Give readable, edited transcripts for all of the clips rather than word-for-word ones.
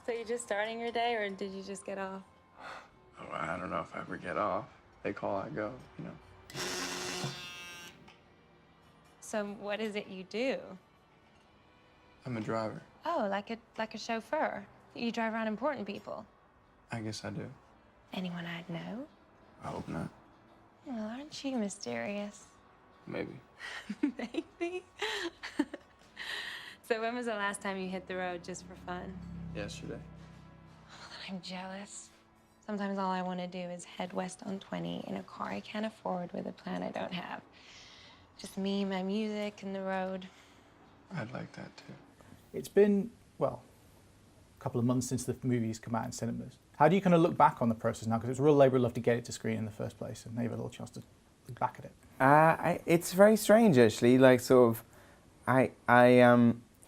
So you're just starting your day, or did you just get off? Oh, I don't know if I ever get off. They call, I go, you know. So what is it you do? I'm a driver. Oh, like a chauffeur. You drive around important people. I guess I do. Anyone I'd know? I hope not. Well, aren't you mysterious? Maybe. Maybe. So when was the last time you hit the road just for fun? Yesterday. I'm jealous. Sometimes all I want to do is head west on 20 in a car I can't afford with a plan I don't have. Just me, my music, and the road. I'd like that too. It's been, well, a couple of months since the movie's come out in cinemas. How do you kind of look back on the process now? Because it was a real labour of love to get it to screen in the first place, and now you've had a little chance to look back at it. It's very strange, actually. Like, sort of,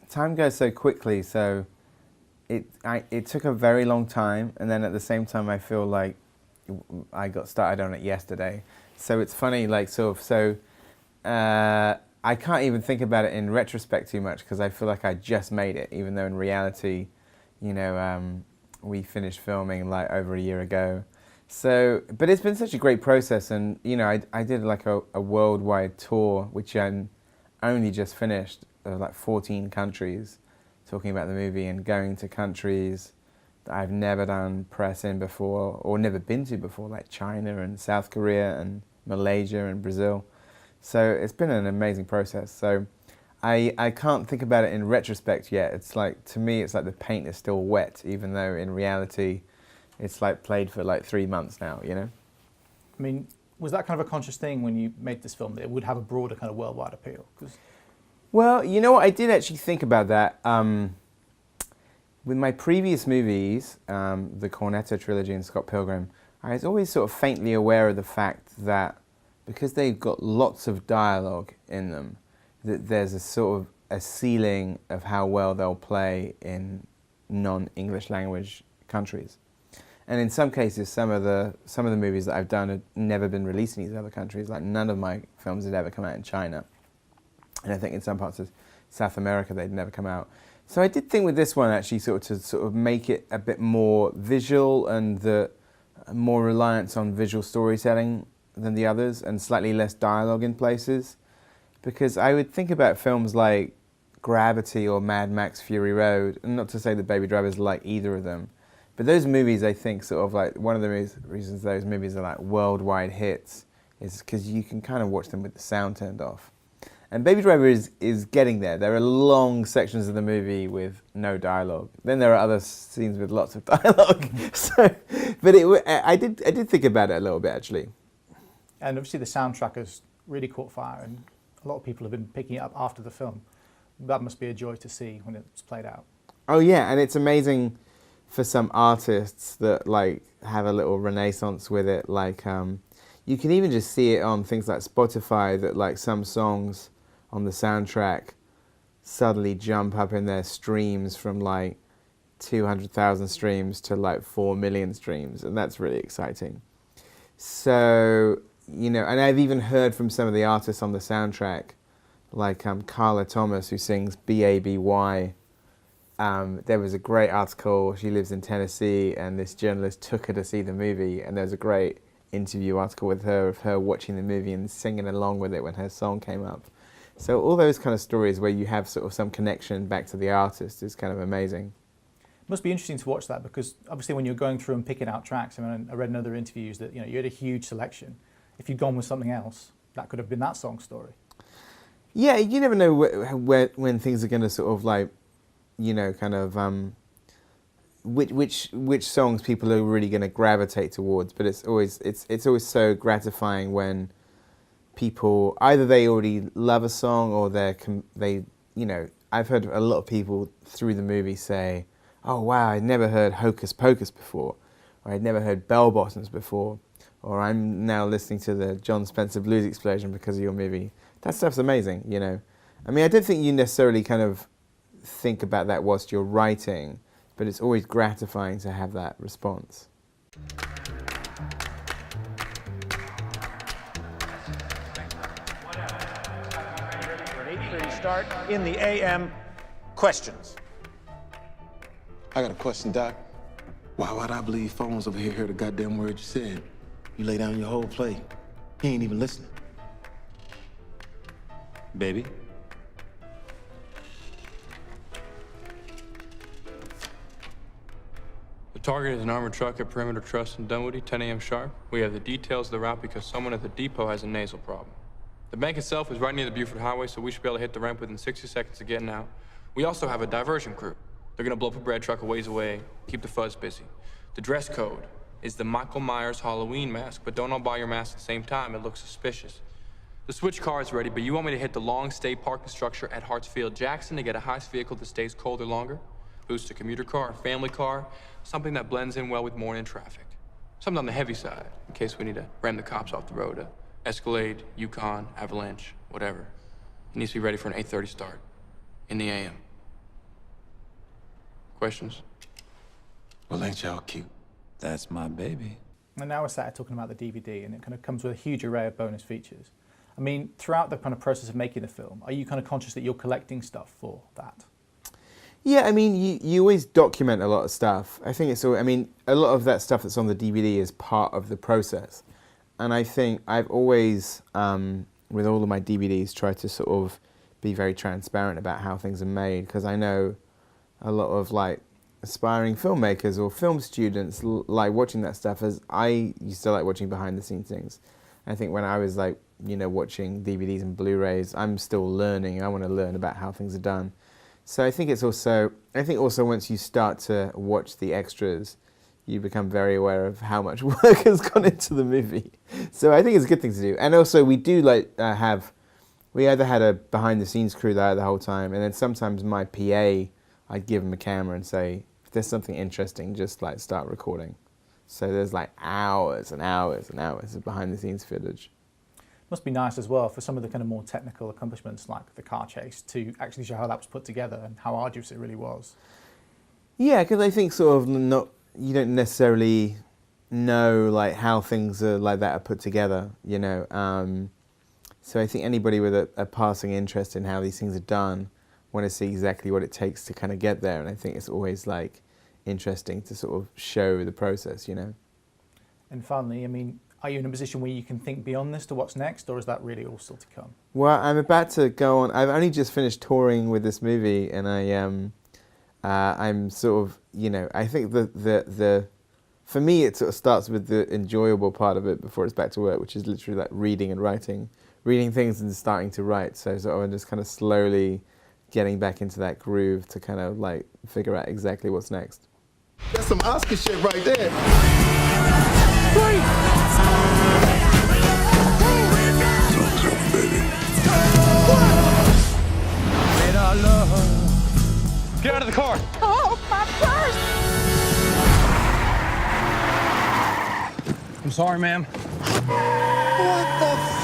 time goes so quickly. So, it took a very long time, and then at the same time, I feel like I got started on it yesterday. So it's funny, like, sort of. So, I can't even think about it in retrospect too much because I feel like I just made it, even though in reality, you know, we finished filming like over a year ago. So, but it's been such a great process, and you know, I did like a worldwide tour, which I only just finished, of like 14 countries, talking about the movie and going to countries that I've never done press in before or never been to before, like China and South Korea and Malaysia and Brazil. So it's been an amazing process. So I can't think about it in retrospect yet. It's like, to me, it's like the paint is still wet, even though in reality, it's like played for like 3 months now, you know? I mean, was that kind of a conscious thing when you made this film, that it would have a broader kind of worldwide appeal? 'Cause well, you know what, I did actually think about that. With my previous movies, the Cornetto trilogy and Scott Pilgrim, I was always sort of faintly aware of the fact that because they've got lots of dialogue in them, that there's a sort of a ceiling of how well they'll play in non-English language countries. And in some cases, some of the movies that I've done had never been released in these other countries. Like, none of my films had ever come out in China. And I think in some parts of South America, they'd never come out. So I did think with this one, actually, to make it a bit more visual and more reliance on visual storytelling than the others, and slightly less dialogue in places. Because I would think about films like Gravity or Mad Max Fury Road, and not to say that Baby Driver is like either of them, but those movies, I think, sort of like, one of the reasons those movies are like worldwide hits is because you can kind of watch them with the sound turned off. And Baby Driver is getting there. There are long sections of the movie with no dialogue. Then there are other scenes with lots of dialogue. So, but I did think about it a little bit, actually. And obviously the soundtrack has really caught fire, and a lot of people have been picking it up after the film. That must be a joy to see when it's played out. Oh yeah, and it's amazing for some artists that like have a little renaissance with it. Like you can even just see it on things like Spotify, that like some songs on the soundtrack suddenly jump up in their streams from like 200,000 streams to like 4 million streams, and that's really exciting. So, you know, and I've even heard from some of the artists on the soundtrack, like Carla Thomas, who sings B-A-B-Y. There was a great article, she lives in Tennessee, and this journalist took her to see the movie, and there's a great interview article with her of her watching the movie and singing along with it when her song came up. So all those kind of stories where you have sort of some connection back to the artist is kind of amazing. It must be interesting to watch that, because obviously when you're going through and picking out tracks, I mean, I read in other interviews that, you know, you had a huge selection. If you'd gone with something else, that could have been that song's story. Yeah, you never know when things are going to sort of like, you know, kind of which songs people are really going to gravitate towards. But it's always so gratifying when people either they already love a song or they you know, I've heard a lot of people through the movie say, oh wow, I'd never heard Hocus Pocus before, or I'd never heard Bell Bottoms before, or I'm now listening to the John Spencer Blues Explosion because of your movie. That stuff's amazing, you know. I mean, I don't think you necessarily kind of think about that whilst you're writing, but it's always gratifying to have that response. Start in the AM. Questions. I got a question, Doc. Why would I believe phones over here heard the goddamn word you said? You lay down your whole plate. He ain't even listening. Baby? The target is an armored truck at Perimeter Trust in Dunwoody, 10 a.m. sharp. We have the details of the route because someone at the depot has a nasal problem. The bank itself is right near the Buford Highway, so we should be able to hit the ramp within 60 seconds of getting out. We also have a diversion crew. They're gonna blow up a bread truck a ways away, keep the fuzz busy. The dress code is the Michael Myers Halloween mask, but don't all buy your mask at the same time. It looks suspicious. The switch car is ready, but you want me to hit the long stay parking structure at Hartsfield Jackson to get a heist vehicle that stays colder longer? Boost a commuter car, a family car, something that blends in well with morning traffic. Something on the heavy side, in case we need to ram the cops off the road. A Escalade, Yukon, Avalanche, whatever. It needs to be ready for an 8:30 start in the AM. Questions? Well, ain't y'all cute? That's my baby. And now we're sat here talking about the DVD, and it kind of comes with a huge array of bonus features. I mean, throughout the kind of process of making the film, are you kind of conscious that you're collecting stuff for that? Yeah, I mean, you always document a lot of stuff. I think it's all, I mean, a lot of that stuff that's on the DVD is part of the process. And I think I've always, with all of my DVDs, tried to sort of be very transparent about how things are made, because I know a lot of like aspiring filmmakers or film students like watching that stuff, as I used to like watching behind the scenes things. I think when I was like, you know, watching DVDs and Blu-rays, I'm still learning. I want to learn about how things are done. So I think it's also, once you start to watch the extras, you become very aware of how much work has gone into the movie. So I think it's a good thing to do. And also we do like we either had a behind the scenes crew there the whole time, and then sometimes my PA, I'd give him a camera and say, if there's something interesting, just like start recording. So there's like hours and hours and hours of behind the scenes footage. Must be nice as well for some of the kind of more technical accomplishments like the car chase to actually show how that was put together and how arduous it really was. Yeah, because I think sort of you don't necessarily know like how things are like that are put together, you know. So I think anybody with a passing interest in how these things are done want to see exactly what it takes to kind of get there. And I think it's always like interesting to sort of show the process, you know. And finally, I mean, are you in a position where you can think beyond this to what's next, or is that really all still to come? Well, I'm about to go on. I've only just finished touring with this movie, and I'm sort of, you know, I think the for me it sort of starts with the enjoyable part of it before it's back to work, which is literally like reading and writing, reading things and starting to write. So sort of I'm just kind of slowly getting back into that groove to kind of like figure out exactly what's next. That's some Oscar shit right there. Get out of the car! Oh, my purse! I'm sorry, ma'am. What the